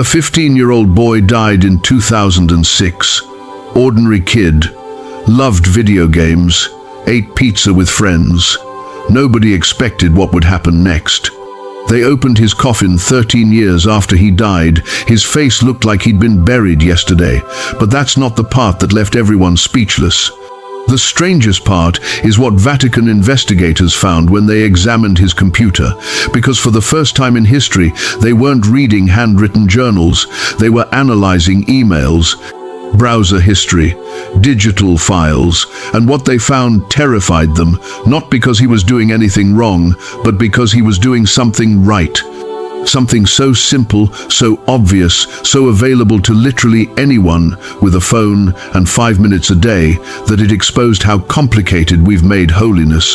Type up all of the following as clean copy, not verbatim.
A 15-year-old boy died in 2006. Ordinary kid. Loved video games. Ate pizza with friends. Nobody expected what would happen next. They opened his coffin 13 years after he died. His face looked like he'd been buried yesterday, but that's not the part that left everyone speechless. The strangest part is what Vatican investigators found when they examined his computer, because for the first time in history, they weren't reading handwritten journals, they were analyzing emails, browser history, digital files, and what they found terrified them, not because he was doing anything wrong, but because he was doing something right. Something so simple, so obvious, so available to literally anyone with a phone and 5 minutes a day, that it exposed how complicated we've made holiness.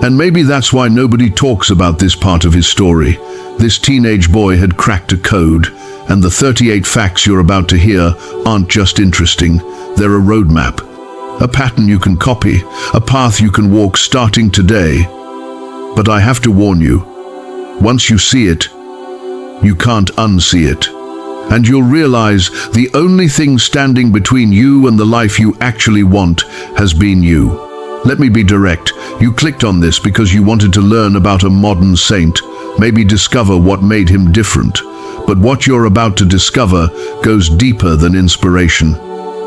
And maybe that's why nobody talks about this part of his story. This teenage boy had cracked a code, and the 38 facts you're about to hear aren't just interesting, they're a roadmap. A pattern you can copy, a path you can walk starting today. But I have to warn you, once you see it, you can't unsee it. And you'll realize the only thing standing between you and the life you actually want has been you. Let me be direct. You clicked on this because you wanted to learn about a modern saint, maybe discover what made him different. But what you're about to discover goes deeper than inspiration.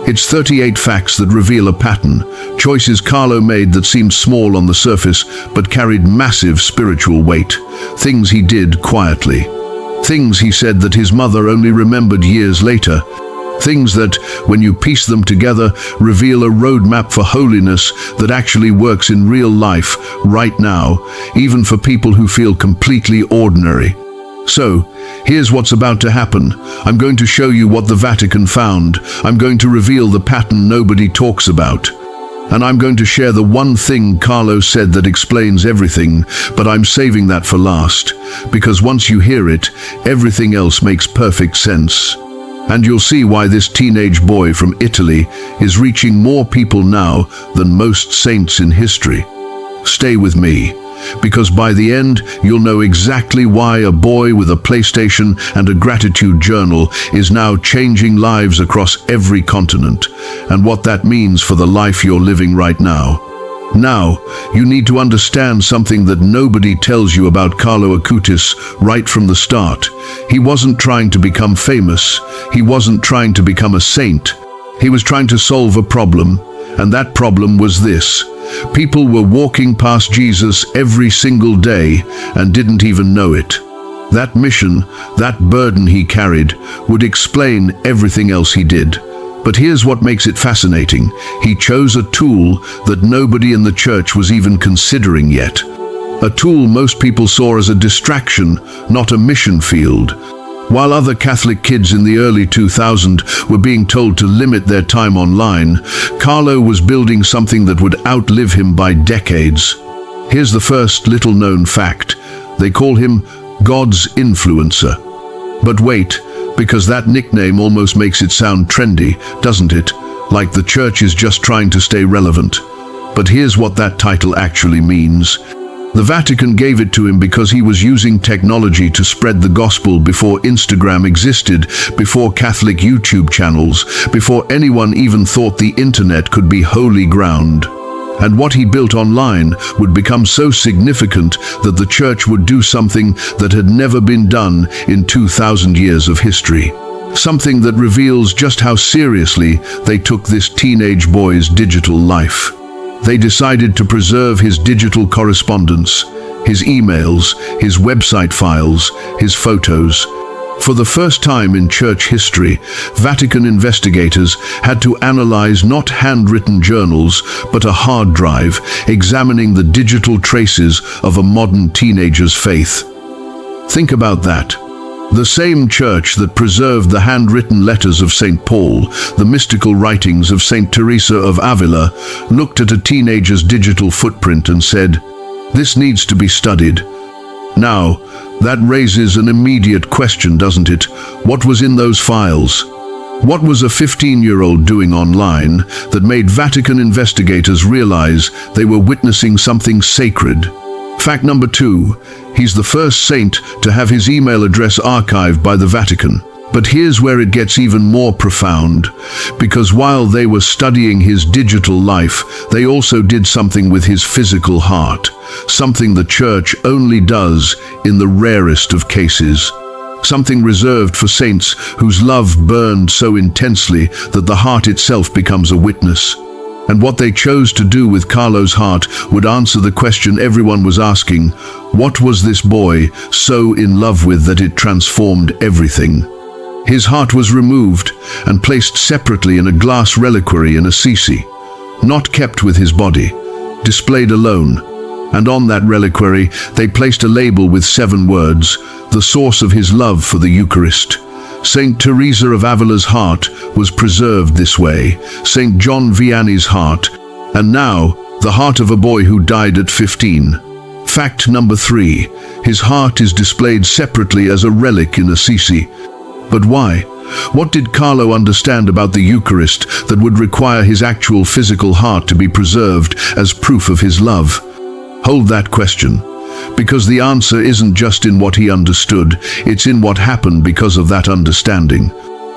It's 38 facts that reveal a pattern, choices Carlo made that seemed small on the surface but carried massive spiritual weight, things he did quietly. Things he said that his mother only remembered years later. Things that, when you piece them together, reveal a roadmap for holiness that actually works in real life, right now, even for people who feel completely ordinary. So, here's what's about to happen. I'm going to show you what the Vatican found. I'm going to reveal the pattern nobody talks about. And I'm going to share the one thing Carlo said that explains everything, but I'm saving that for last, because once you hear it, everything else makes perfect sense. And you'll see why this teenage boy from Italy is reaching more people now than most saints in history. Stay with me, because by the end, you'll know exactly why a boy with a PlayStation and a gratitude journal is now changing lives across every continent, and what that means for the life you're living right now. Now, you need to understand something that nobody tells you about Carlo Acutis right from the start. He wasn't trying to become famous. He wasn't trying to become a saint. He was trying to solve a problem, and that problem was this. People were walking past Jesus every single day and didn't even know it. That mission, that burden he carried, would explain everything else he did. But here's what makes it fascinating. He chose a tool that nobody in the church was even considering yet. A tool most people saw as a distraction, not a mission field. While other Catholic kids in the early 2000s were being told to limit their time online, Carlo was building something that would outlive him by decades. Here's the first little-known fact. They call him God's influencer. But wait, because that nickname almost makes it sound trendy, doesn't it? Like the church is just trying to stay relevant. But here's what that title actually means. The Vatican gave it to him because he was using technology to spread the gospel before Instagram existed, before Catholic YouTube channels, before anyone even thought the internet could be holy ground. And what he built online would become so significant that the church would do something that had never been done in 2,000 years of history. Something that reveals just how seriously they took this teenage boy's digital life. They decided to preserve his digital correspondence, his emails, his website files, his photos. For the first time in church history, Vatican investigators had to analyze not handwritten journals, but a hard drive, examining the digital traces of a modern teenager's faith. Think about that. The same church that preserved the handwritten letters of St. Paul, the mystical writings of St. Teresa of Avila, looked at a teenager's digital footprint and said, "This needs to be studied." Now, that raises an immediate question, doesn't it? What was in those files? What was a 15-year-old doing online that made Vatican investigators realize they were witnessing something sacred? Fact number 2, he's the first saint to have his email address archived by the Vatican. But here's where it gets even more profound, because while they were studying his digital life, they also did something with his physical heart, something the Church only does in the rarest of cases. Something reserved for saints whose love burned so intensely that the heart itself becomes a witness. And what they chose to do with Carlo's heart would answer the question everyone was asking: what was this boy so in love with that it transformed everything? His heart was removed and placed separately in a glass reliquary in Assisi, not kept with his body, displayed alone. And on that reliquary they placed a label with 7 words, the source of his love for the Eucharist. Saint Teresa of Avila's heart was preserved this way, Saint John Vianney's heart, and now the heart of a boy who died at 15. Fact number 3, his heart is displayed separately as a relic in Assisi. But why? What did Carlo understand about the Eucharist that would require his actual physical heart to be preserved as proof of his love? Hold that question, because the answer isn't just in what he understood, it's in what happened because of that understanding.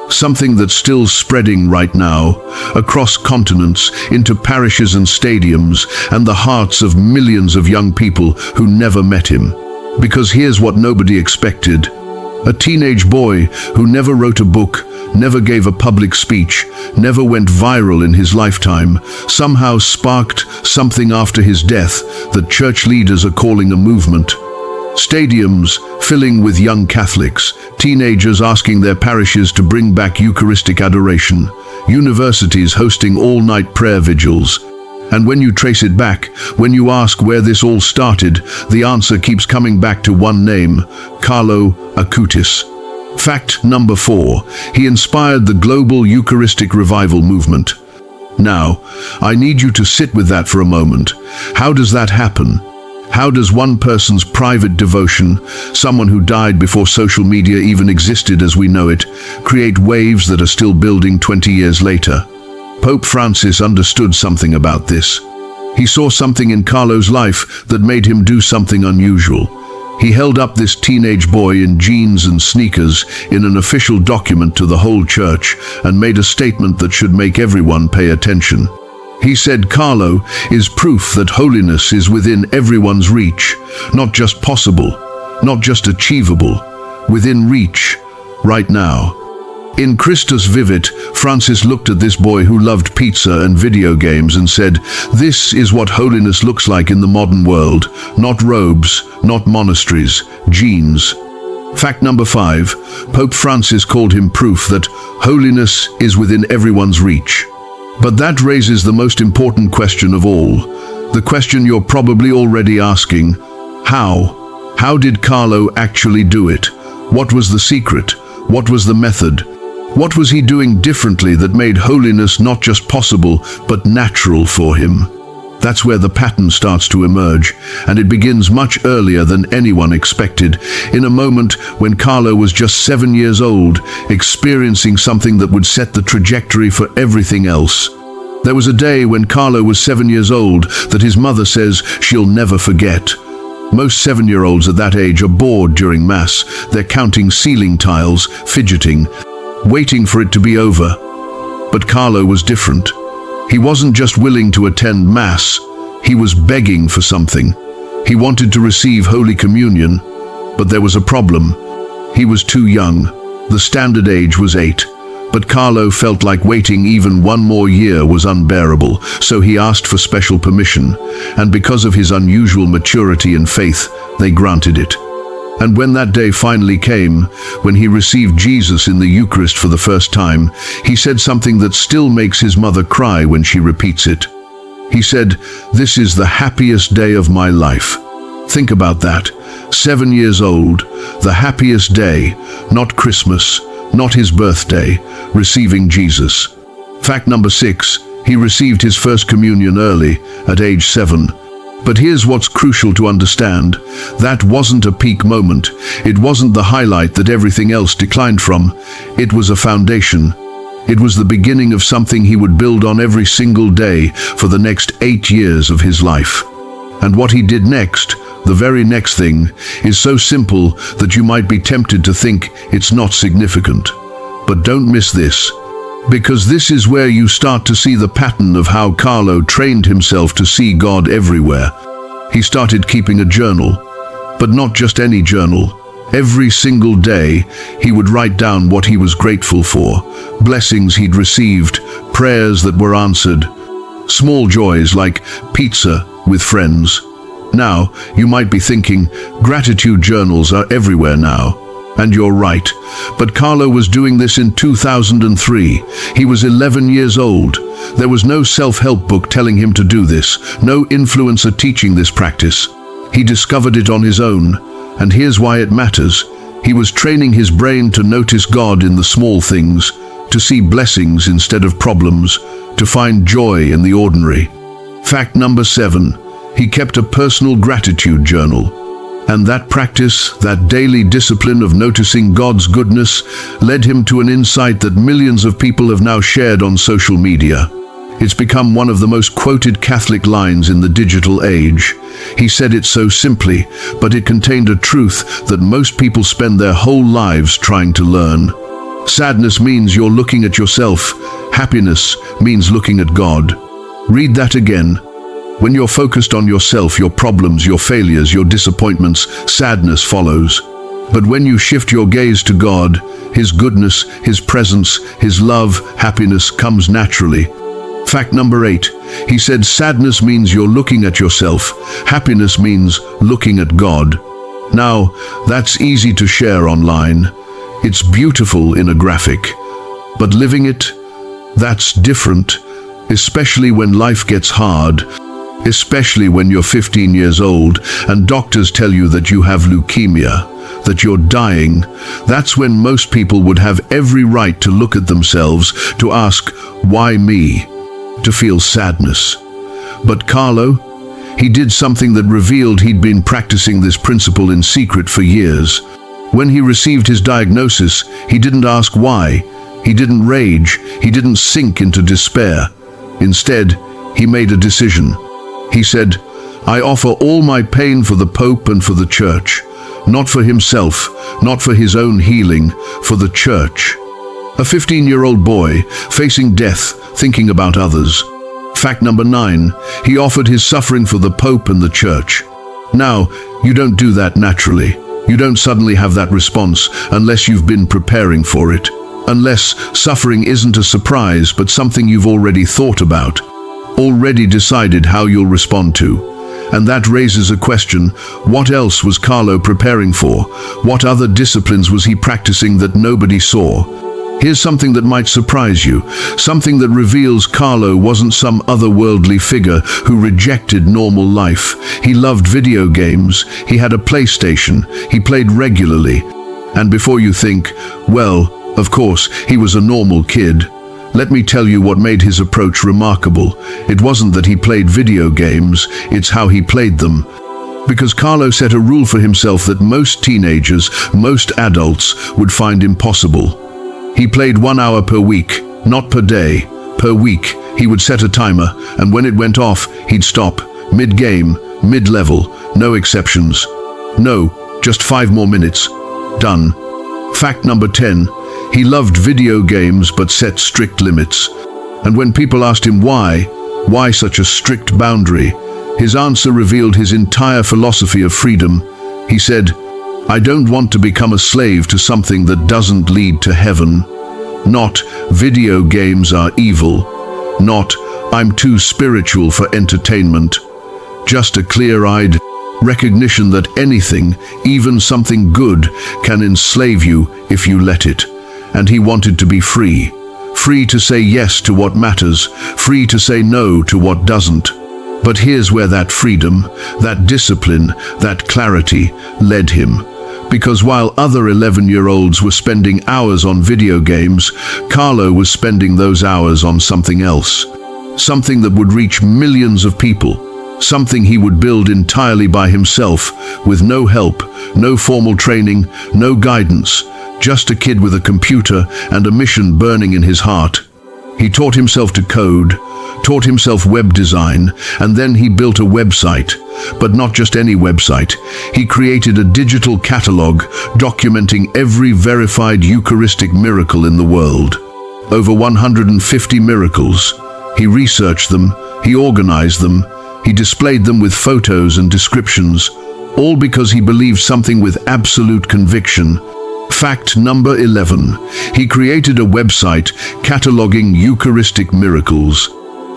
Something that's still spreading right now, across continents, into parishes and stadiums, and the hearts of millions of young people who never met him. Because here's what nobody expected. A teenage boy who never wrote a book, never gave a public speech, never went viral in his lifetime, somehow sparked something after his death that church leaders are calling a movement. Stadiums filling with young Catholics, teenagers asking their parishes to bring back Eucharistic adoration, universities hosting all-night prayer vigils. And when you trace it back, when you ask where this all started, the answer keeps coming back to one name: Carlo Acutis. Fact number 4, he inspired the global Eucharistic revival movement. Now, I need you to sit with that for a moment. How does that happen? How does one person's private devotion, someone who died before social media even existed as we know it, create waves that are still building 20 years later? Pope Francis understood something about this. He saw something in Carlo's life that made him do something unusual. He held up this teenage boy in jeans and sneakers in an official document to the whole church and made a statement that should make everyone pay attention. He said Carlo is proof that holiness is within everyone's reach, not just possible, not just achievable, within reach, right now. In Christus Vivit, Francis looked at this boy who loved pizza and video games and said, this is what holiness looks like in the modern world, not robes, not monasteries, genes. Fact number 5, Pope Francis called him proof that holiness is within everyone's reach. But that raises the most important question of all, the question you're probably already asking: how? How did Carlo actually do it? What was the secret? What was the method? What was he doing differently that made holiness not just possible, but natural for him? That's where the pattern starts to emerge, and it begins much earlier than anyone expected, in a moment when Carlo was just 7 years old, experiencing something that would set the trajectory for everything else. There was a day when Carlo was 7 years old that his mother says she'll never forget. Most 7-year-olds at that age are bored during Mass. They're counting ceiling tiles, fidgeting, waiting for it to be over. But Carlo was different. He wasn't just willing to attend Mass, he was begging for something. He wanted to receive Holy Communion, but there was a problem. He was too young. The standard age was 8. But Carlo felt like waiting even one more year was unbearable, so he asked for special permission, and because of his unusual maturity and faith, they granted it. And when that day finally came, when he received Jesus in the Eucharist for the first time, he said something that still makes his mother cry when she repeats it. He said, "This is the happiest day of my life." Think about that. 7 years old, the happiest day, not Christmas, not his birthday, receiving Jesus. Fact number 6, he received his first communion early, at age 7. But here's what's crucial to understand. That wasn't a peak moment. It wasn't the highlight that everything else declined from. It was a foundation. It was the beginning of something he would build on every single day for the next 8 years of his life. And what he did next, the very next thing, is so simple that you might be tempted to think it's not significant. But don't miss this, because this is where you start to see the pattern of how Carlo trained himself to see God everywhere. He started keeping a journal, but not just any journal. Every single day, he would write down what he was grateful for, blessings he'd received, prayers that were answered, small joys like pizza with friends. Now, you might be thinking, gratitude journals are everywhere now. And you're right, but Carlo was doing this in 2003. He was 11 years old. There was no self-help book telling him to do this, no influencer teaching this practice. He discovered it on his own. And here's why it matters. He was training his brain to notice God in the small things, to see blessings instead of problems, to find joy in the ordinary. Fact number 7, he kept a personal gratitude journal. And that practice, that daily discipline of noticing God's goodness, led him to an insight that millions of people have now shared on social media. It's become one of the most quoted Catholic lines in the digital age. He said it so simply, but it contained a truth that most people spend their whole lives trying to learn. Sadness means you're looking at yourself. Happiness means looking at God. Read that again. When you're focused on yourself, your problems, your failures, your disappointments, sadness follows. But when you shift your gaze to God, His goodness, His presence, His love, happiness comes naturally. Fact number 8, he said sadness means you're looking at yourself. Happiness means looking at God. Now, that's easy to share online. It's beautiful in a graphic. But living it, that's different, especially when life gets hard. Especially when you're 15 years old and doctors tell you that you have leukemia, that you're dying. That's when most people would have every right to look at themselves, to ask, why me? To feel sadness. But Carlo, he did something that revealed he'd been practicing this principle in secret for years. When he received his diagnosis, he didn't ask why. He didn't rage. He didn't sink into despair. Instead, he made a decision. He said, I offer all my pain for the Pope and for the Church. Not for himself, not for his own healing, for the Church. A 15-year-old boy, facing death, thinking about others. Fact number 9, he offered his suffering for the Pope and the Church. Now, you don't do that naturally. You don't suddenly have that response unless you've been preparing for it. Unless suffering isn't a surprise but something you've already thought about, already decided how you'll respond to. And that raises a question, what else was Carlo preparing for? What other disciplines was he practicing that nobody saw? Here's something that might surprise you, something that reveals Carlo wasn't some otherworldly figure who rejected normal life. He loved video games, he had a PlayStation, he played regularly. And before you think, well, of course, he was a normal kid, let me tell you what made his approach remarkable. It wasn't that he played video games, it's how he played them. Because Carlo set a rule for himself that most teenagers, most adults, would find impossible. He played 1 hour per week, not per day, per week. He would set a timer, and when it went off, he'd stop, mid-game, mid-level, no exceptions. No, just 5 more minutes. Done. Fact number 10, he loved video games but set strict limits. And when people asked him why such a strict boundary, his answer revealed his entire philosophy of freedom. He said, I don't want to become a slave to something that doesn't lead to heaven. Not, video games are evil. Not, I'm too spiritual for entertainment. Just a clear-eyed recognition that anything, even something good, can enslave you if you let it. And he wanted to be free. Free to say yes to what matters, free to say no to what doesn't. But here's where that freedom, that discipline, that clarity led him. Because while other 11-year-olds were spending hours on video games, Carlo was spending those hours on something else. Something that would reach millions of people. Something he would build entirely by himself, with no help, no formal training, no guidance. Just a kid with a computer and a mission burning in his heart. He taught himself to code, taught himself web design, and then he built a website. But not just any website. He created a digital catalog documenting every verified Eucharistic miracle in the world. Over 150 miracles. He researched them, he organized them, he displayed them with photos and descriptions, all because he believed something with absolute conviction. Fact number 11. He created a website cataloging Eucharistic miracles.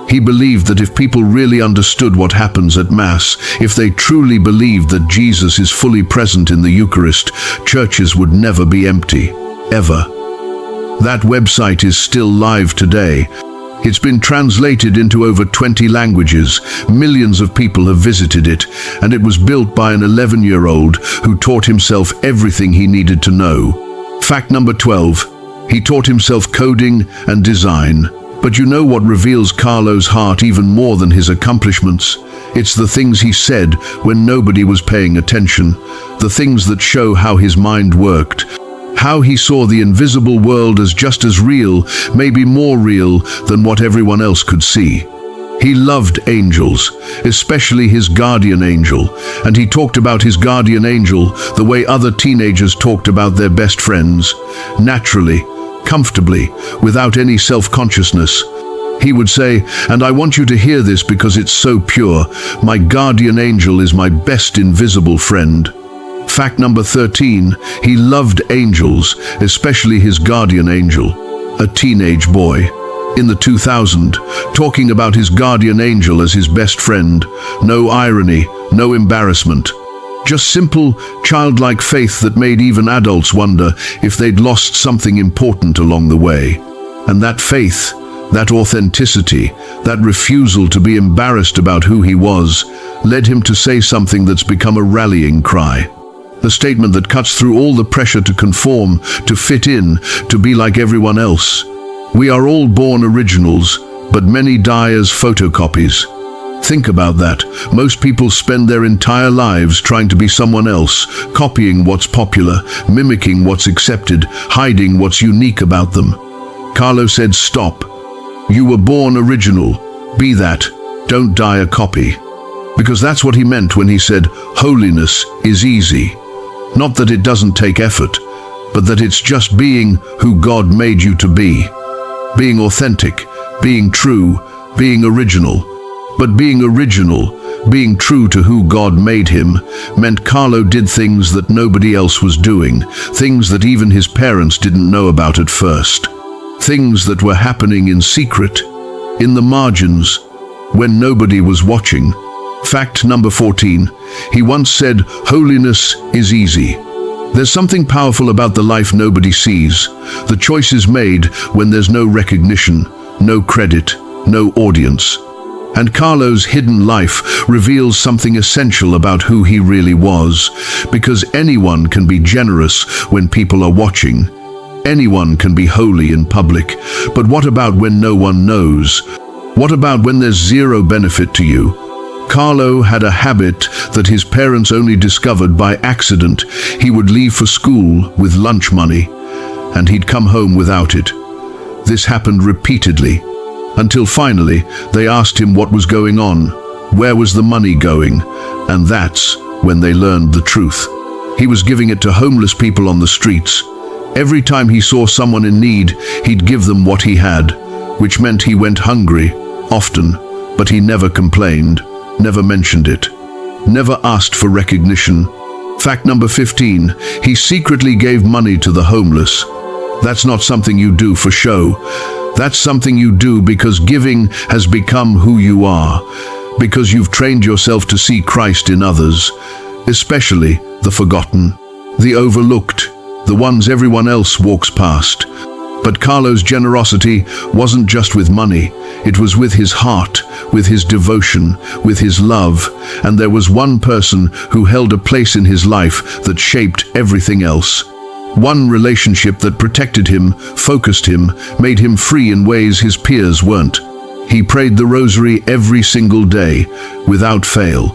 He believed that if people really understood what happens at Mass, if they truly believed that Jesus is fully present in the Eucharist, churches would never be empty, ever. That website is still live today. It's been translated into over 20 languages. Millions of people have visited it, and it was built by an 11-year-old who taught himself everything he needed to know. Fact number 12. He taught himself coding and design. But you know what reveals Carlo's heart even more than his accomplishments? It's the things he said when nobody was paying attention, the things that show how his mind worked, how he saw the invisible world as just as real, maybe more real than what everyone else could see. He loved angels, especially his guardian angel, and he talked about his guardian angel the way other teenagers talked about their best friends, naturally, comfortably, without any self-consciousness. He would say, and I want you to hear this because it's so pure, my guardian angel is my best invisible friend. Fact number 13, he loved angels, especially his guardian angel, a teenage boy. In the 2000, talking about his guardian angel as his best friend, no irony, no embarrassment. Just simple, childlike faith that made even adults wonder if they'd lost something important along the way. And that faith, that authenticity, that refusal to be embarrassed about who he was, led him to say something that's become a rallying cry. A statement that cuts through all the pressure to conform, to fit in, to be like everyone else. We are all born originals, but many die as photocopies. Think about that. Most people spend their entire lives trying to be someone else, copying what's popular, mimicking what's accepted, hiding what's unique about them. Carlo said, stop. You were born original. Be that. Don't die a copy. Because that's what he meant when he said, holiness is easy. Not that it doesn't take effort, but that it's just being who God made you to be. Being authentic, being true, being original. But being original, being true to who God made him, meant Carlo did things that nobody else was doing, things that even his parents didn't know about at first. Things that were happening in secret, in the margins, when nobody was watching. Fact number 14. He once said, holiness is easy. There's something powerful about the life nobody sees, the choices made when there's no recognition, no credit, no audience. And Carlo's hidden life reveals something essential about who he really was, because anyone can be generous when people are watching. Anyone can be holy in public, but what about when no one knows? What about when there's zero benefit to you? Carlo had a habit that his parents only discovered by accident. He would leave for school with lunch money, and he'd come home without it. This happened repeatedly, until finally they asked him what was going on, where was the money going, and that's when they learned the truth. He was giving it to homeless people on the streets. Every time he saw someone in need, he'd give them what he had, which meant he went hungry, often, but he never complained, never mentioned it, never asked for recognition. Fact number 15, he secretly gave money to the homeless. That's not something you do for show. That's something you do because giving has become who you are, because you've trained yourself to see Christ in others, especially the forgotten, the overlooked, the ones everyone else walks past. But Carlo's generosity wasn't just with money, it was with his heart, with his devotion, with his love, and there was one person who held a place in his life that shaped everything else. One relationship that protected him, focused him, made him free in ways his peers weren't. He prayed the Rosary every single day, without fail.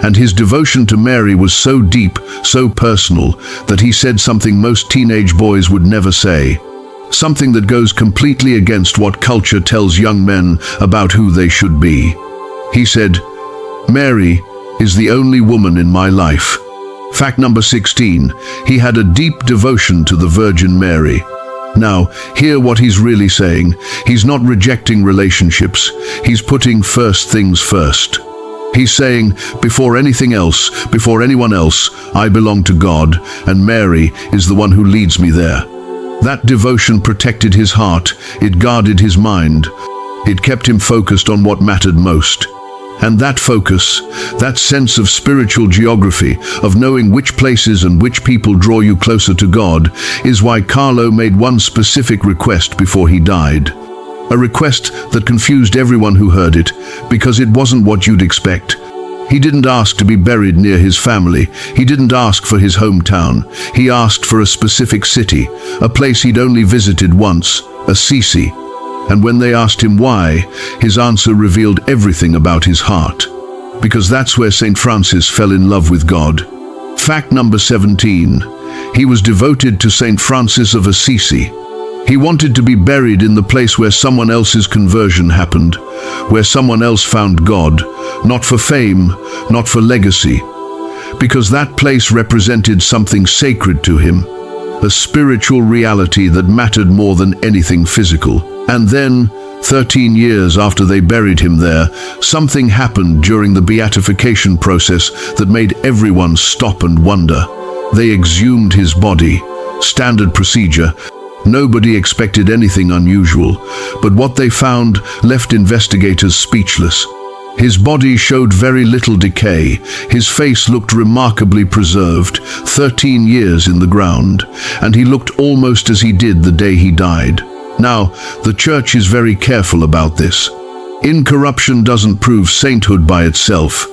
And his devotion to Mary was so deep, so personal, that he said something most teenage boys would never say. something that goes completely against what culture tells young men about who they should be. He said, "Mary is the only woman in my life." Fact number 16, he had a deep devotion to the Virgin Mary. Now, hear what he's really saying. He's not rejecting relationships. He's putting first things first. He's saying, before anything else, before anyone else, I belong to God, and Mary is the one who leads me there. That devotion protected his heart. It guarded his mind. It kept him focused on what mattered most. And that focus, that sense of spiritual geography, of knowing which places and which people draw you closer to God, is why Carlo made one specific request before he died. A request that confused everyone who heard it, because it wasn't what you'd expect. He didn't ask to be buried near his family. He didn't ask for his hometown. He asked for a specific city, a place he'd only visited once, Assisi. And when they asked him why, his answer revealed everything about his heart. Because that's where St. Francis fell in love with God. Fact number 17. He was devoted to St. Francis of Assisi. He wanted to be buried in the place where someone else's conversion happened, where someone else found God, not for fame, not for legacy, because that place represented something sacred to him, a spiritual reality that mattered more than anything physical. And then, 13 years after they buried him there, something happened during the beatification process that made everyone stop and wonder. They exhumed his body. Standard procedure. Nobody expected anything unusual, but what they found left investigators speechless. His body showed very little decay. His face looked remarkably preserved, 13 years in the ground, and he looked almost as he did the day he died. Now, the Church is very careful about this. Incorruption doesn't prove sainthood by itself,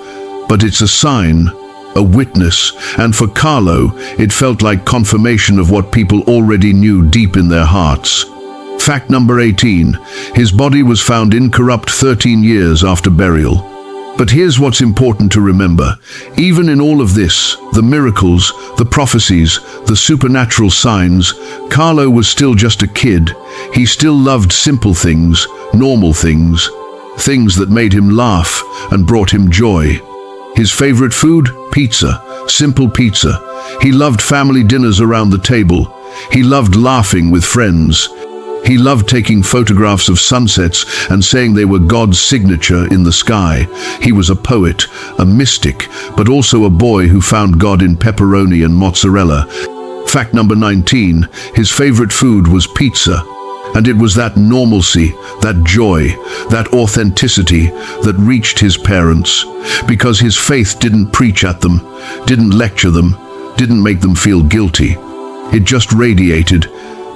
but it's a sign, a witness, and for Carlo, it felt like confirmation of what people already knew deep in their hearts. Fact number 18, his body was found incorrupt 13 years after burial. But here's what's important to remember. Even in all of this, the miracles, the prophecies, the supernatural signs, Carlo was still just a kid. He still loved simple things, normal things, things that made him laugh and brought him joy. His favorite food? Pizza. Simple pizza. He loved family dinners around the table. He loved laughing with friends. He loved taking photographs of sunsets and saying they were God's signature in the sky. He was a poet, a mystic, but also a boy who found God in pepperoni and mozzarella. Fact number 19, his favorite food was pizza. And it was that normalcy, that joy, that authenticity that reached his parents, because his faith didn't preach at them, didn't lecture them, didn't make them feel guilty. It just radiated.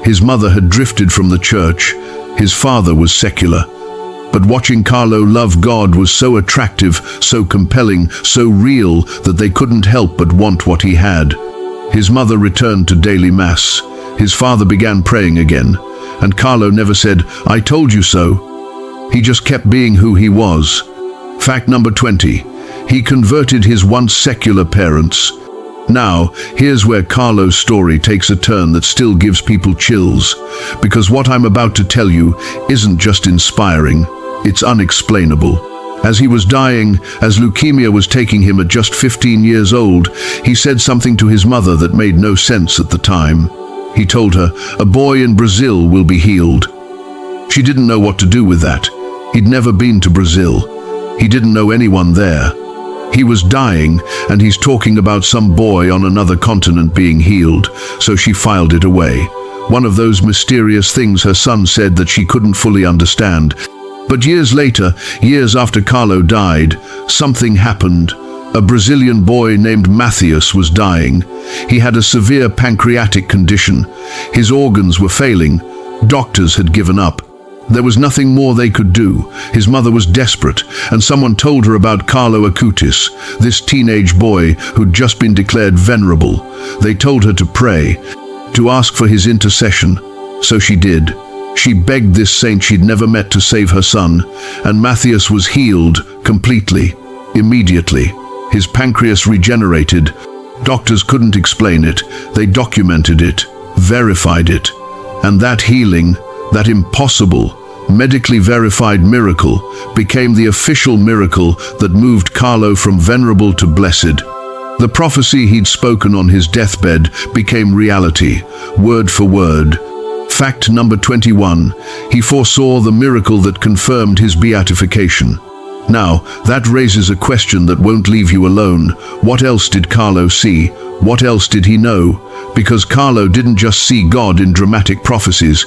His mother had drifted from the church. His father was secular. But watching Carlo love God was so attractive, so compelling, so real that they couldn't help but want what he had. His mother returned to daily mass. His father began praying again. And Carlo never said, "I told you so." He just kept being who he was. Fact number 20. He converted his once secular parents. Now, here's where Carlo's story takes a turn that still gives people chills, because what I'm about to tell you isn't just inspiring, it's unexplainable. As he was dying, as leukemia was taking him at just 15 years old, he said something to his mother that made no sense at the time. He told her, "A boy in Brazil will be healed." She didn't know what to do with that. He'd never been to Brazil. He didn't know anyone there. He was dying, and he's talking about some boy on another continent being healed, so she filed it away. One of those mysterious things her son said that she couldn't fully understand. But years later, years after Carlo died, something happened. A Brazilian boy named Matthias was dying. He had a severe pancreatic condition. His organs were failing. Doctors had given up. There was nothing more they could do. His mother was desperate, and someone told her about Carlo Acutis, this teenage boy who'd just been declared venerable. They told her to pray, to ask for his intercession. So she did. She begged this saint she'd never met to save her son, and Matthias was healed completely, immediately. His pancreas regenerated. Doctors couldn't explain it. They documented it, verified it. And that healing, that impossible, medically verified miracle, became the official miracle that moved Carlo from venerable to blessed. The prophecy he'd spoken on his deathbed became reality, word for word. Fact number 21, he foresaw the miracle that confirmed his beatification. Now, that raises a question that won't leave you alone. What else did Carlo see? What else did he know? Because Carlo didn't just see God in dramatic prophecies.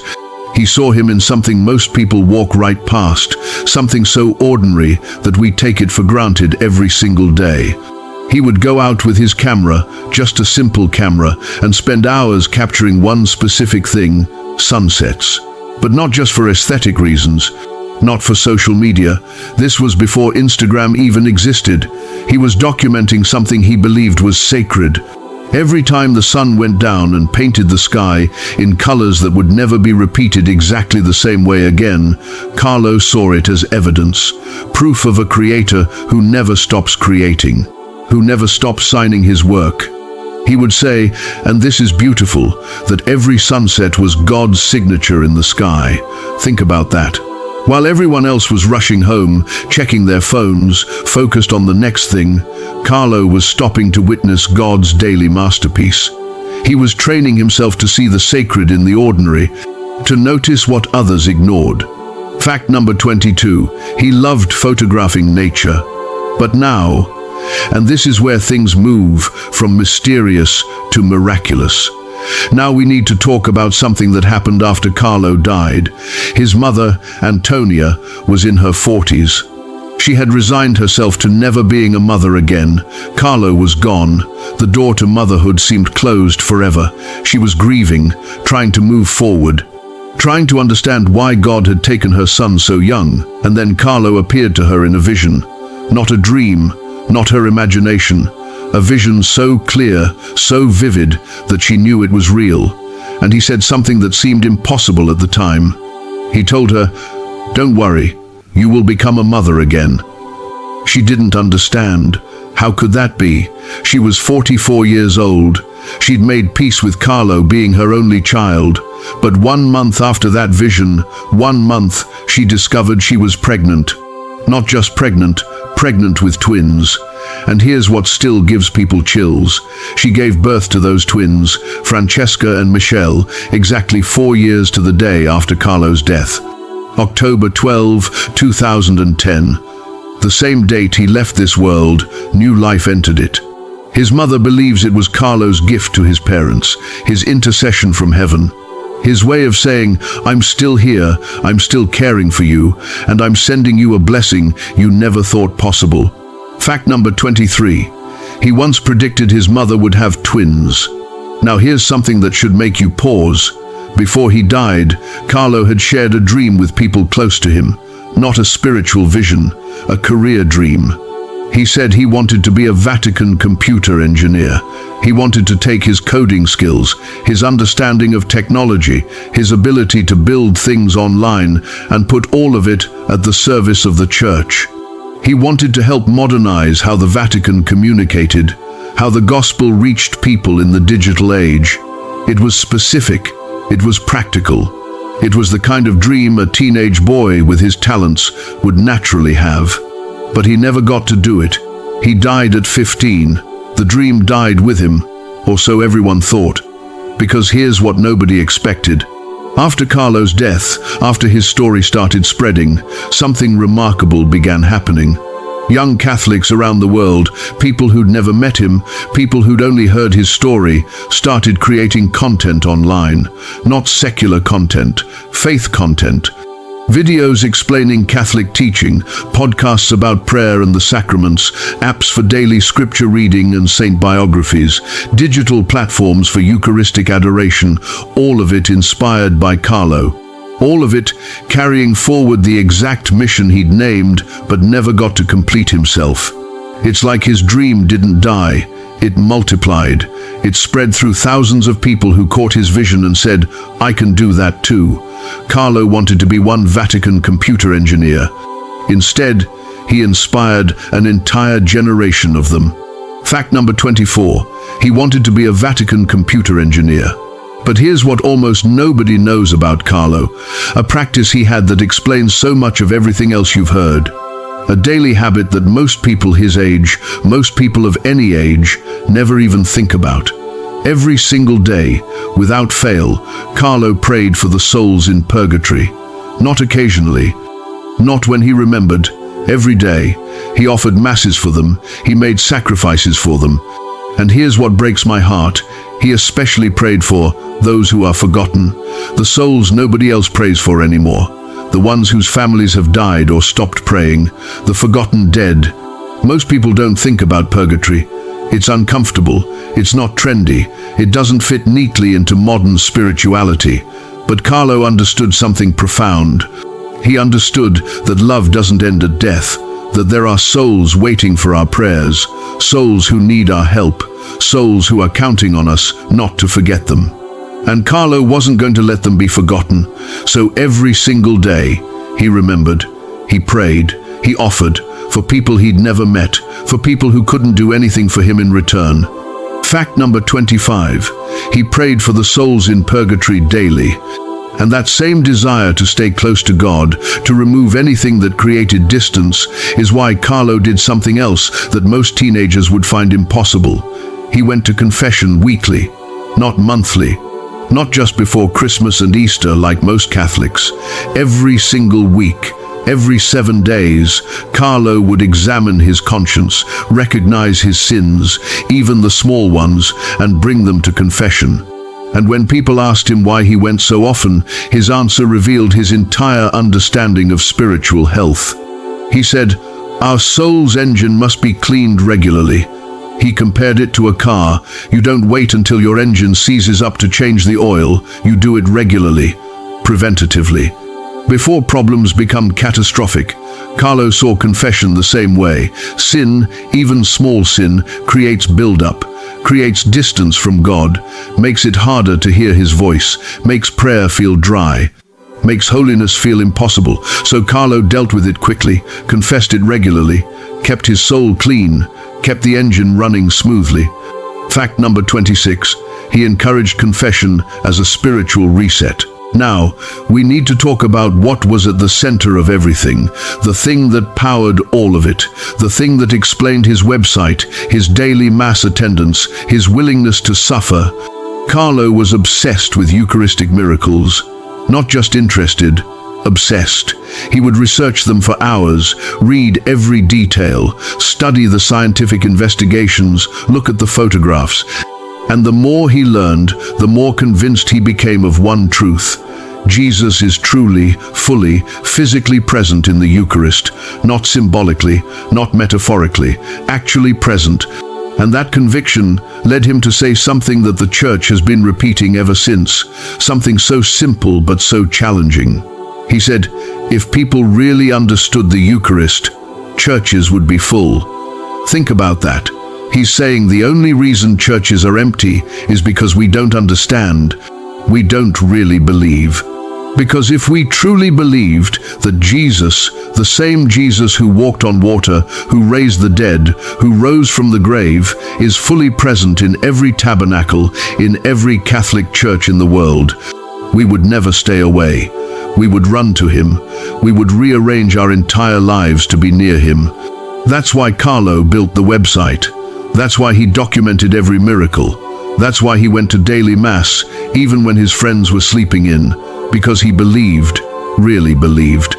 He saw him in something most people walk right past, something so ordinary that we take it for granted every single day. He would go out with his camera, just a simple camera, and spend hours capturing one specific thing, sunsets. But not just for aesthetic reasons, not for social media. This was before Instagram even existed. He was documenting something he believed was sacred. Every time the sun went down and painted the sky in colors that would never be repeated exactly the same way again, Carlo saw it as evidence, proof of a creator who never stops creating, who never stops signing his work. He would say, and this is beautiful, that every sunset was God's signature in the sky. Think about that. While everyone else was rushing home, checking their phones, focused on the next thing, Carlo was stopping to witness God's daily masterpiece. He was training himself to see the sacred in the ordinary, to notice what others ignored. Fact number 22, he loved photographing nature. But now, and this is where things move from mysterious to miraculous. Now we need to talk about something that happened after Carlo died. His mother, Antonia, was in her 40s. She had resigned herself to never being a mother again. Carlo was gone. The door to motherhood seemed closed forever. She was grieving, trying to move forward, trying to understand why God had taken her son so young. And then Carlo appeared to her in a vision. Not a dream, not her imagination. A vision so clear, so vivid, that she knew it was real. And he said something that seemed impossible at the time. He told her, "Don't worry, you will become a mother again." She didn't understand. How could that be? She was 44 years old. She'd made peace with Carlo being her only child. But 1 month after that vision, 1 month, she discovered she was pregnant. Not just pregnant, pregnant with twins. And here's what still gives people chills. She gave birth to those twins, Francesca and Michelle, exactly 4 years to the day after Carlo's death. October 12, 2010. The same date he left this world, new life entered it. His mother believes it was Carlo's gift to his parents, his intercession from heaven. His way of saying, "I'm still here, I'm still caring for you, and I'm sending you a blessing you never thought possible." Fact number 23. He once predicted his mother would have twins. Now here's something that should make you pause. Before he died, Carlo had shared a dream with people close to him. Not a spiritual vision, a career dream. He said he wanted to be a Vatican computer engineer. He wanted to take his coding skills, his understanding of technology, his ability to build things online, and put all of it at the service of the Church. He wanted to help modernize how the Vatican communicated, how the gospel reached people in the digital age. It was specific, it was practical. It was the kind of dream a teenage boy with his talents would naturally have. But he never got to do it. He died at 15. The dream died with him, or so everyone thought. Because here's what nobody expected. After Carlo's death, after his story started spreading, something remarkable began happening. Young Catholics around the world, people who'd never met him, people who'd only heard his story, started creating content online. Not secular content, faith content. Videos explaining Catholic teaching, podcasts about prayer and the sacraments, apps for daily scripture reading and saint biographies, digital platforms for Eucharistic adoration, all of it inspired by Carlo. All of it carrying forward the exact mission he'd named but never got to complete himself. It's like his dream didn't die, it multiplied. It spread through thousands of people who caught his vision and said, "I can do that too." Carlo wanted to be one Vatican computer engineer. Instead, he inspired an entire generation of them. Fact number 24. He wanted to be a Vatican computer engineer. But here's what almost nobody knows about Carlo, a practice he had that explains so much of everything else you've heard. A daily habit that most people his age, most people of any age, never even think about. Every single day, without fail, Carlo prayed for the souls in purgatory. Not occasionally, not when he remembered. Every day, he offered masses for them, he made sacrifices for them. And here's what breaks my heart. He especially prayed for those who are forgotten, the souls nobody else prays for anymore, the ones whose families have died or stopped praying, the forgotten dead. Most people don't think about purgatory. It's uncomfortable, it's not trendy, it doesn't fit neatly into modern spirituality. But Carlo understood something profound. He understood that love doesn't end at death, that there are souls waiting for our prayers, souls who need our help, souls who are counting on us not to forget them. And Carlo wasn't going to let them be forgotten, so every single day he remembered, he prayed, he offered, for people he'd never met, for people who couldn't do anything for him in return. Fact number 25, he prayed for the souls in purgatory daily. And that same desire to stay close to God, to remove anything that created distance, is why Carlo did something else that most teenagers would find impossible. He went to confession weekly, not monthly, not just before Christmas and Easter like most Catholics. Every single week, every 7 days, Carlo would examine his conscience, recognize his sins, even the small ones, and bring them to confession. And when people asked him why he went so often, his answer revealed his entire understanding of spiritual health. He said, "Our soul's engine must be cleaned regularly." He compared it to a car. You don't wait until your engine seizes up to change the oil, you do it regularly, preventatively. Before problems become catastrophic, Carlo saw confession the same way. Sin, even small sin, creates build-up, creates distance from God, makes it harder to hear his voice, makes prayer feel dry, makes holiness feel impossible. So Carlo dealt with it quickly, confessed it regularly, kept his soul clean, kept the engine running smoothly. Fact number 26, he encouraged confession as a spiritual reset. Now, we need to talk about what was at the center of everything, the thing that powered all of it, the thing that explained his website, his daily mass attendance, his willingness to suffer. Carlo was obsessed with Eucharistic miracles, not just interested, obsessed. He would research them for hours, read every detail, study the scientific investigations, look at the photographs. And the more he learned, the more convinced he became of one truth. Jesus is truly, fully, physically present in the Eucharist, not symbolically, not metaphorically, actually present. And that conviction led him to say something that the Church has been repeating ever since, something so simple but so challenging. He said, if people really understood the Eucharist, churches would be full. Think about that. He's saying the only reason churches are empty is because we don't understand. We don't really believe. Because if we truly believed that Jesus, the same Jesus who walked on water, who raised the dead, who rose from the grave, is fully present in every tabernacle, in every Catholic church in the world, we would never stay away. We would run to him. We would rearrange our entire lives to be near him. That's why Carlo built the website. That's why he documented every miracle. That's why he went to daily mass, even when his friends were sleeping in, because he believed, really believed.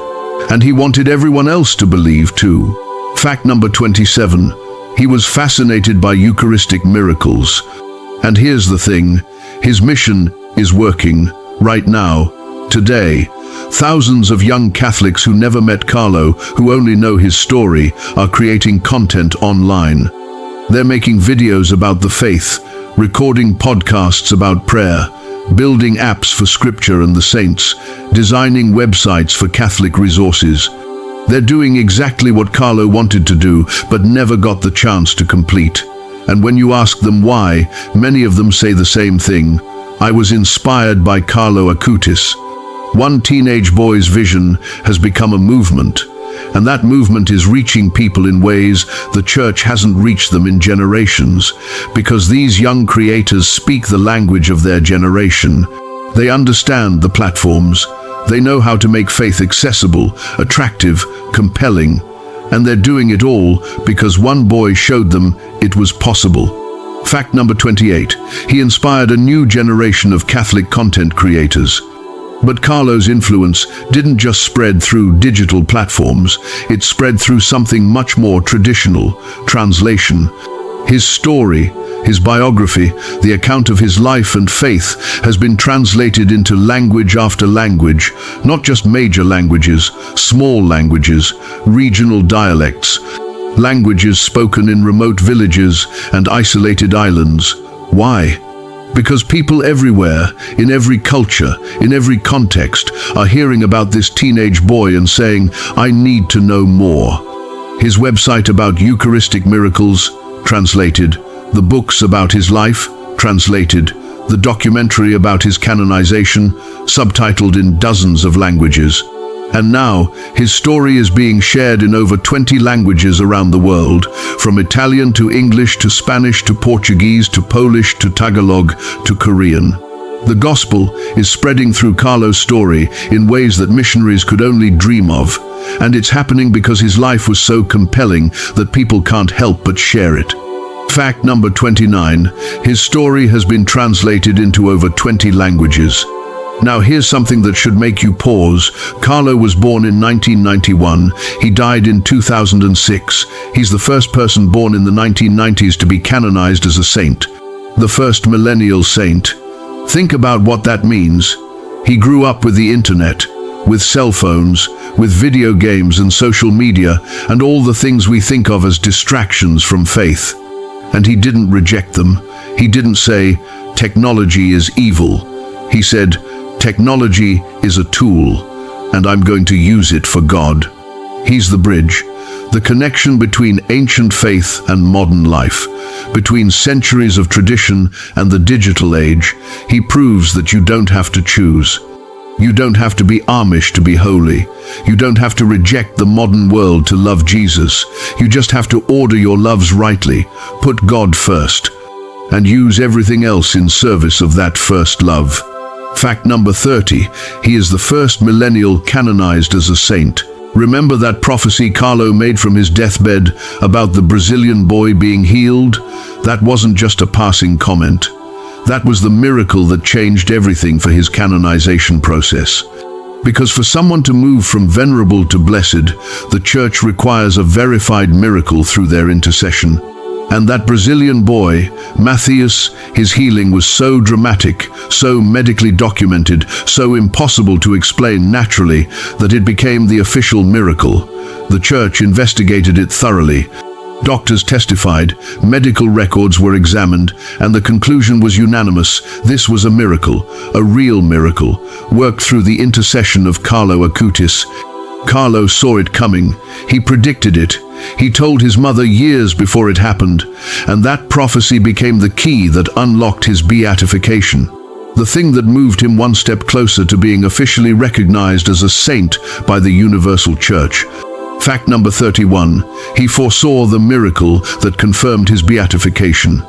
And he wanted everyone else to believe too. Fact number 27, he was fascinated by Eucharistic miracles. And here's the thing, his mission is working right now, today. Thousands of young Catholics who never met Carlo, who only know his story, are creating content online. They're making videos about the faith, recording podcasts about prayer, building apps for scripture and the saints, designing websites for Catholic resources. They're doing exactly what Carlo wanted to do, but never got the chance to complete. And when you ask them why, many of them say the same thing. I was inspired by Carlo Acutis. One teenage boy's vision has become a movement. And that movement is reaching people in ways the church hasn't reached them in generations, because these young creators speak the language of their generation. They understand the platforms. They know how to make faith accessible, attractive, compelling. And they're doing it all because one boy showed them it was possible. Fact number 28. He inspired a new generation of Catholic content creators. But Carlo's influence didn't just spread through digital platforms, it spread through something much more traditional: translation. His story, his biography, the account of his life and faith has been translated into language after language, not just major languages, small languages, regional dialects, languages spoken in remote villages and isolated islands. Why? Because people everywhere, in every culture, in every context, are hearing about this teenage boy and saying, "I need to know more." His website about Eucharistic miracles, translated. The books about his life, translated. The documentary about his canonization, subtitled in dozens of languages. And now, his story is being shared in over 20 languages around the world, from Italian to English to Spanish to Portuguese to Polish to Tagalog to Korean. The gospel is spreading through Carlo's story in ways that missionaries could only dream of, and it's happening because his life was so compelling that people can't help but share it. Fact number 29. His story has been translated into over 20 languages. Now here's something that should make you pause. Carlo was born in 1991. He died in 2006. He's the first person born in the 1990s to be canonized as a saint. The first millennial saint. Think about what that means. He grew up with the internet, with cell phones, with video games and social media, and all the things we think of as distractions from faith. And he didn't reject them. He didn't say, "Technology is evil." He said, "Technology is a tool, and I'm going to use it for God." He's the bridge, the connection between ancient faith and modern life, between centuries of tradition and the digital age. He proves that you don't have to choose. You don't have to be Amish to be holy. You don't have to reject the modern world to love Jesus. You just have to order your loves rightly, put God first, and use everything else in service of that first love. Fact number 30. He is the first millennial canonized as a saint. Remember that prophecy Carlo made from his deathbed about the Brazilian boy being healed? That wasn't just a passing comment. That was the miracle that changed everything for his canonization process. Because for someone to move from venerable to blessed, the Church requires a verified miracle through their intercession. And that Brazilian boy, Matthias, his healing was so dramatic, so medically documented, so impossible to explain naturally, that it became the official miracle. The Church investigated it thoroughly. Doctors testified, medical records were examined, and the conclusion was unanimous. This was a miracle, a real miracle, worked through the intercession of Carlo Acutis. Carlo saw it coming. He predicted it. He told his mother years before it happened, and that prophecy became the key that unlocked his beatification. The thing that moved him one step closer to being officially recognized as a saint by the Universal Church. Fact number 31. He foresaw the miracle that confirmed his beatification.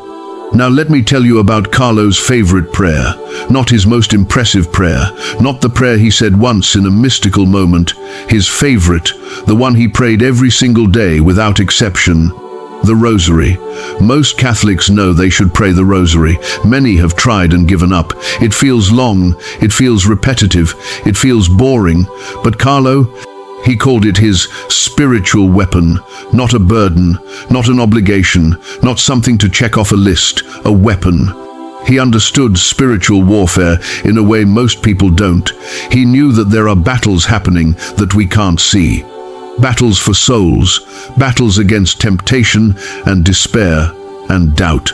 Now let me tell you about Carlo's favorite prayer. Not his most impressive prayer, not the prayer he said once in a mystical moment. His favorite, the one he prayed every single day without exception. The Rosary. Most Catholics know they should pray the Rosary. Many have tried and given up. It feels long, it feels repetitive, it feels boring. But Carlo, he called it his spiritual weapon, not a burden, not an obligation, not something to check off a list, a weapon. He understood spiritual warfare in a way most people don't. He knew that there are battles happening that we can't see. Battles for souls, battles against temptation and despair and doubt.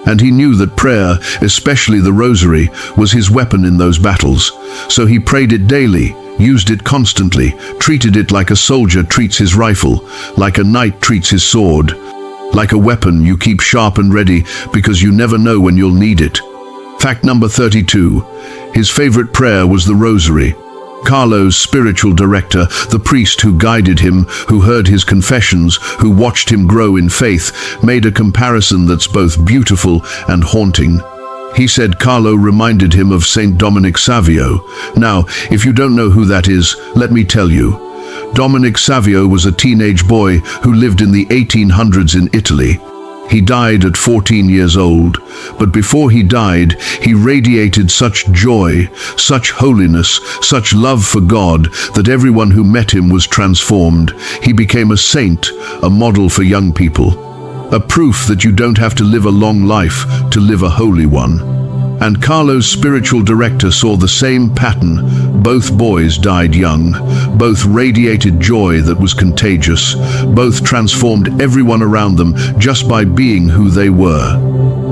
And he knew that prayer, especially the Rosary, was his weapon in those battles. So he prayed it daily, used it constantly, treated it like a soldier treats his rifle, like a knight treats his sword, like a weapon you keep sharp and ready because you never know when you'll need it. Fact number 32. His favorite prayer was the Rosary. Carlo's spiritual director, the priest who guided him, who heard his confessions, who watched him grow in faith, made a comparison that's both beautiful and haunting. He said Carlo reminded him of Saint Dominic Savio. Now, if you don't know who that is, let me tell you. Dominic Savio was a teenage boy who lived in the 1800s in Italy. He died at 14 years old, but before he died, he radiated such joy, such holiness, such love for God that everyone who met him was transformed. He became a saint, a model for young people, a proof that you don't have to live a long life to live a holy one. And Carlo's spiritual director saw the same pattern. Both boys died young. Both radiated joy that was contagious. Both transformed everyone around them just by being who they were.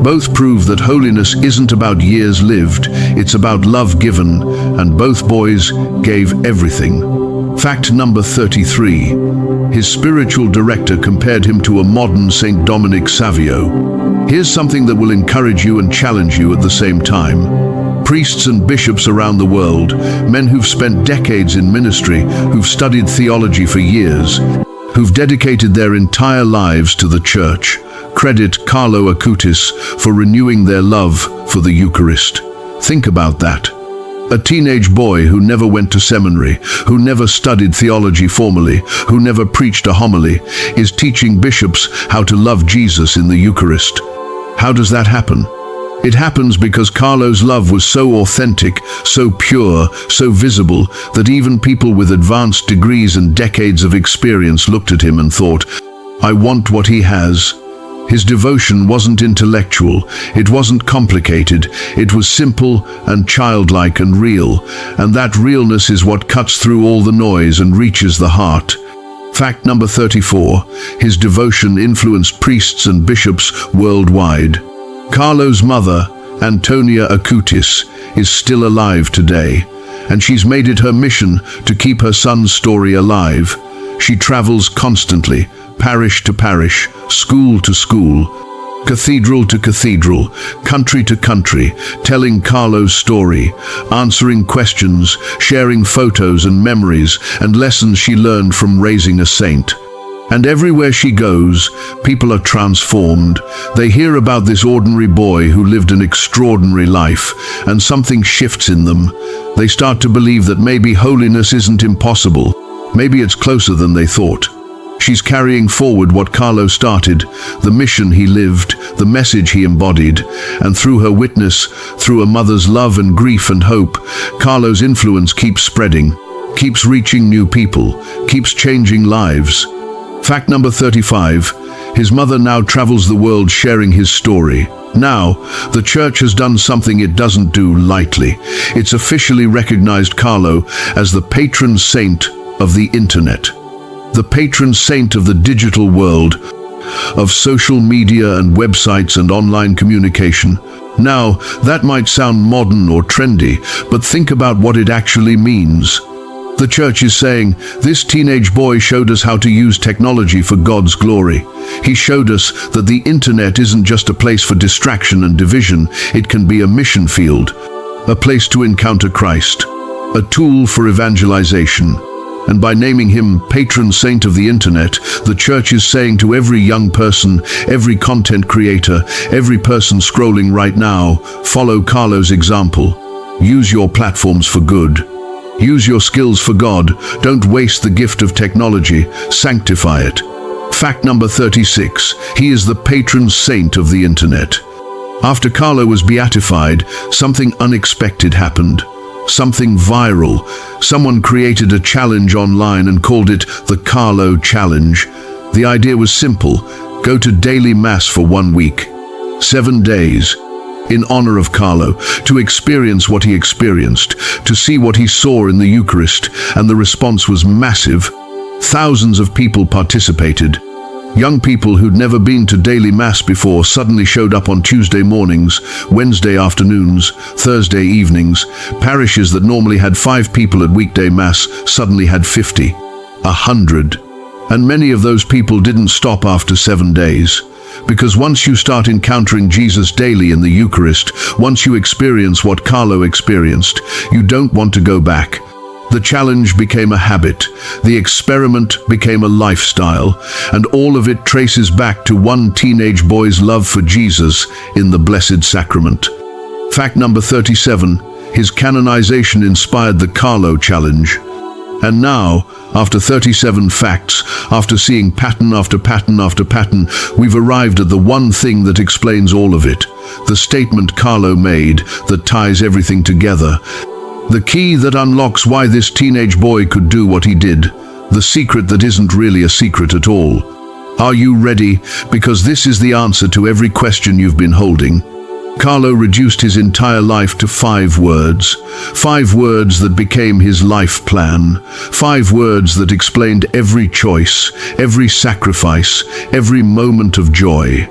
Both prove that holiness isn't about years lived, it's about love given, and both boys gave everything. Fact number 33. His spiritual director compared him to a modern Saint Dominic Savio. Here's something that will encourage you and challenge you at the same time. Priests and bishops around the world, men who've spent decades in ministry, who've studied theology for years, who've dedicated their entire lives to the Church, credit Carlo Acutis for renewing their love for the Eucharist. Think about that. A teenage boy who never went to seminary, who never studied theology formally, who never preached a homily, is teaching bishops how to love Jesus in the Eucharist. How does that happen? It happens because Carlo's love was so authentic, so pure, so visible, that even people with advanced degrees and decades of experience looked at him and thought, I want what he has. His devotion wasn't intellectual, it wasn't complicated, it was simple and childlike and real, and that realness is what cuts through all the noise and reaches the heart. Fact number 34, his devotion influenced priests and bishops worldwide. Carlo's mother, Antonia Acutis, is still alive today, and she's made it her mission to keep her son's story alive. She travels constantly, parish to parish, school to school, cathedral to cathedral, country to country, telling Carlo's story, answering questions, sharing photos and memories and lessons she learned from raising a saint. And everywhere she goes, people are transformed. They hear about this ordinary boy who lived an extraordinary life, and something shifts in them. They start to believe that maybe holiness isn't impossible. Maybe it's closer than they thought. She's carrying forward what Carlo started, the mission he lived, the message he embodied, and through her witness, through a mother's love and grief and hope, Carlo's influence keeps spreading, keeps reaching new people, keeps changing lives. Fact number 35, his mother now travels the world sharing his story. Now, the Church has done something it doesn't do lightly. It's officially recognized Carlo as the patron saint of the internet. The patron saint of the digital world, of social media and websites and online communication. Now, that might sound modern or trendy, but think about what it actually means. The Church is saying, this teenage boy showed us how to use technology for God's glory. He showed us that the internet isn't just a place for distraction and division, it can be a mission field, a place to encounter Christ, a tool for evangelization. And by naming him patron saint of the internet, the Church is saying to every young person, every content creator, every person scrolling right now, follow Carlo's example. Use your platforms for good. Use your skills for God. Don't waste the gift of technology. Sanctify it. Fact number 36. He is the patron saint of the internet. After Carlo was beatified, something unexpected happened. Something viral. Someone created a challenge online and called it the Carlo Challenge. The idea was simple. Go to daily Mass for 1 week. 7 days. In honor of Carlo, to experience what he experienced, to see what he saw in the Eucharist, and the response was massive. Thousands of people participated. Young people who'd never been to daily Mass before suddenly showed up on Tuesday mornings, Wednesday afternoons, Thursday evenings. Parishes that normally had 5 people at weekday Mass suddenly had 50, 100. And many of those people didn't stop after 7 days. Because once you start encountering Jesus daily in the Eucharist, once you experience what Carlo experienced, you don't want to go back. The challenge became a habit, the experiment became a lifestyle, and all of it traces back to one teenage boy's love for Jesus in the Blessed Sacrament. Fact number 37, his canonization inspired the Carlo Challenge. And now, after 37 facts, after seeing pattern after pattern after pattern, we've arrived at the one thing that explains all of it, the statement Carlo made that ties everything together. The key that unlocks why this teenage boy could do what he did, the secret that isn't really a secret at all. Are you ready? Because this is the answer to every question you've been holding. Carlo reduced his entire life to 5 words. 5 words that became his life plan. 5 words that explained every choice, every sacrifice, every moment of joy.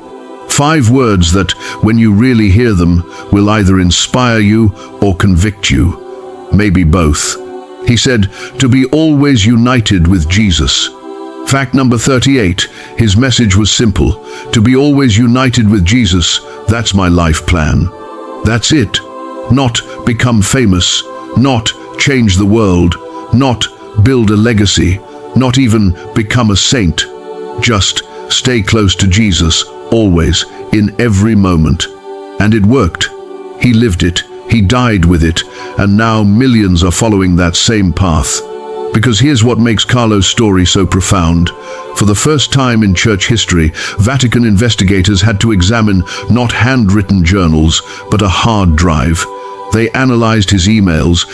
5 words that, when you really hear them, will either inspire you or convict you. Maybe both. He said, to be always united with Jesus. Fact number 38, his message was simple. To be always united with Jesus, that's my life plan. That's it. Not become famous, not change the world, not build a legacy, not even become a saint. Just stay close to Jesus, always, in every moment. And it worked. He lived it. He died with it, and now millions are following that same path. Because here's what makes Carlo's story so profound. For the first time in church history, Vatican investigators had to examine not handwritten journals, but a hard drive. They analyzed his emails,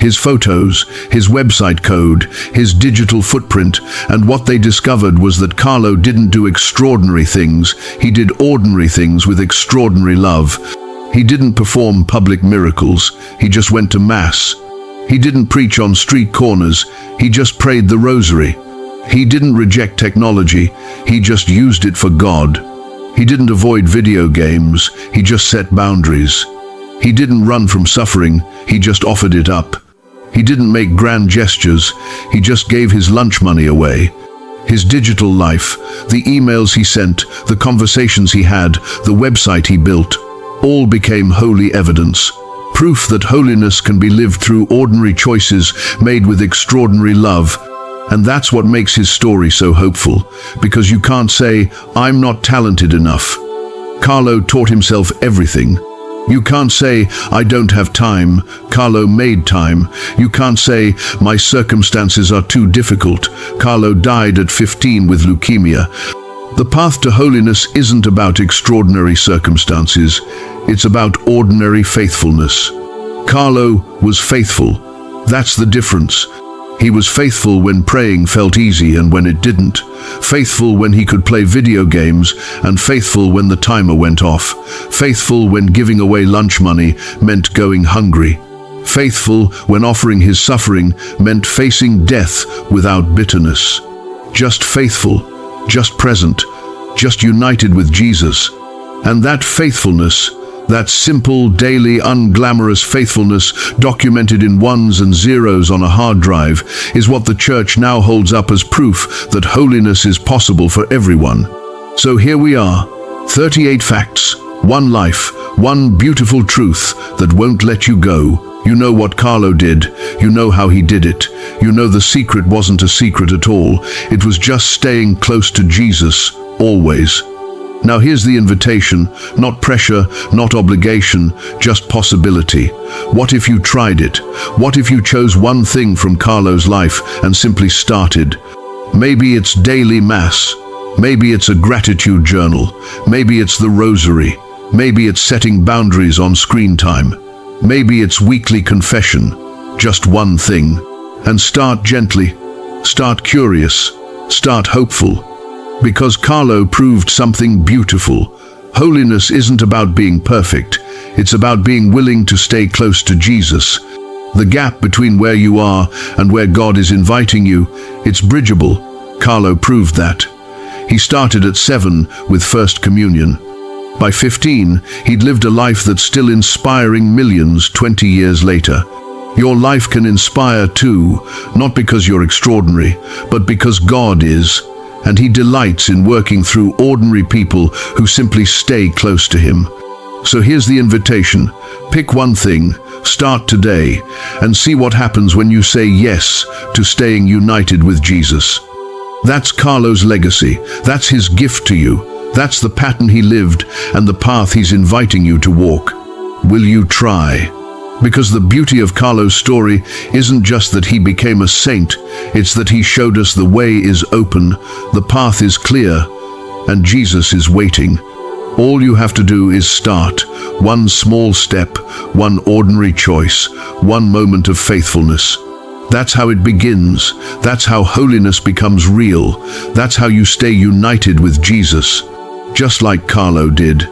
his photos, his website code, his digital footprint, and what they discovered was that Carlo didn't do extraordinary things, he did ordinary things with extraordinary love. He didn't perform public miracles, he just went to Mass. He didn't preach on street corners, he just prayed the Rosary. He didn't reject technology, he just used it for God. He didn't avoid video games, he just set boundaries. He didn't run from suffering, he just offered it up. He didn't make grand gestures, he just gave his lunch money away. His digital life, the emails he sent, the conversations he had, the website he built, all became holy evidence. Proof that holiness can be lived through ordinary choices made with extraordinary love. And that's what makes his story so hopeful, because you can't say, I'm not talented enough. Carlo taught himself everything. You can't say, I don't have time. Carlo made time. You can't say, my circumstances are too difficult. Carlo died at 15 with leukemia. The path to holiness isn't about extraordinary circumstances. It's about ordinary faithfulness. Carlo was faithful. That's the difference. He was faithful when praying felt easy and when it didn't. Faithful when he could play video games, and faithful when the timer went off. Faithful when giving away lunch money meant going hungry. Faithful when offering his suffering meant facing death without bitterness. Just faithful. Just present, just united with Jesus. And that faithfulness, that simple, daily, unglamorous faithfulness documented in ones and zeros on a hard drive, is what the Church now holds up as proof that holiness is possible for everyone. So here we are, 38 facts, one life, one beautiful truth that won't let you go. You know what Carlo did, you know how he did it, you know the secret wasn't a secret at all, it was just staying close to Jesus, always. Now here's the invitation, not pressure, not obligation, just possibility. What if you tried it? What if you chose one thing from Carlo's life and simply started? Maybe it's daily Mass, maybe it's a gratitude journal, maybe it's the Rosary, maybe it's setting boundaries on screen time. Maybe it's weekly confession, just one thing. And start gently, start curious, start hopeful. Because Carlo proved something beautiful. Holiness isn't about being perfect, it's about being willing to stay close to Jesus. The gap between where you are and where God is inviting you, it's bridgeable. Carlo proved that. He started at 7 with First Communion. By 15, he'd lived a life that's still inspiring millions 20 years later. Your life can inspire too, not because you're extraordinary, but because God is, and He delights in working through ordinary people who simply stay close to Him. So here's the invitation. Pick one thing, start today, and see what happens when you say yes to staying united with Jesus. That's Carlo's legacy. That's his gift to you. That's the pattern he lived and the path he's inviting you to walk. Will you try? Because the beauty of Carlo's story isn't just that he became a saint, it's that he showed us the way is open, the path is clear, and Jesus is waiting. All you have to do is start. One small step, one ordinary choice, one moment of faithfulness. That's how it begins. That's how holiness becomes real. That's how you stay united with Jesus, just like Carlo did.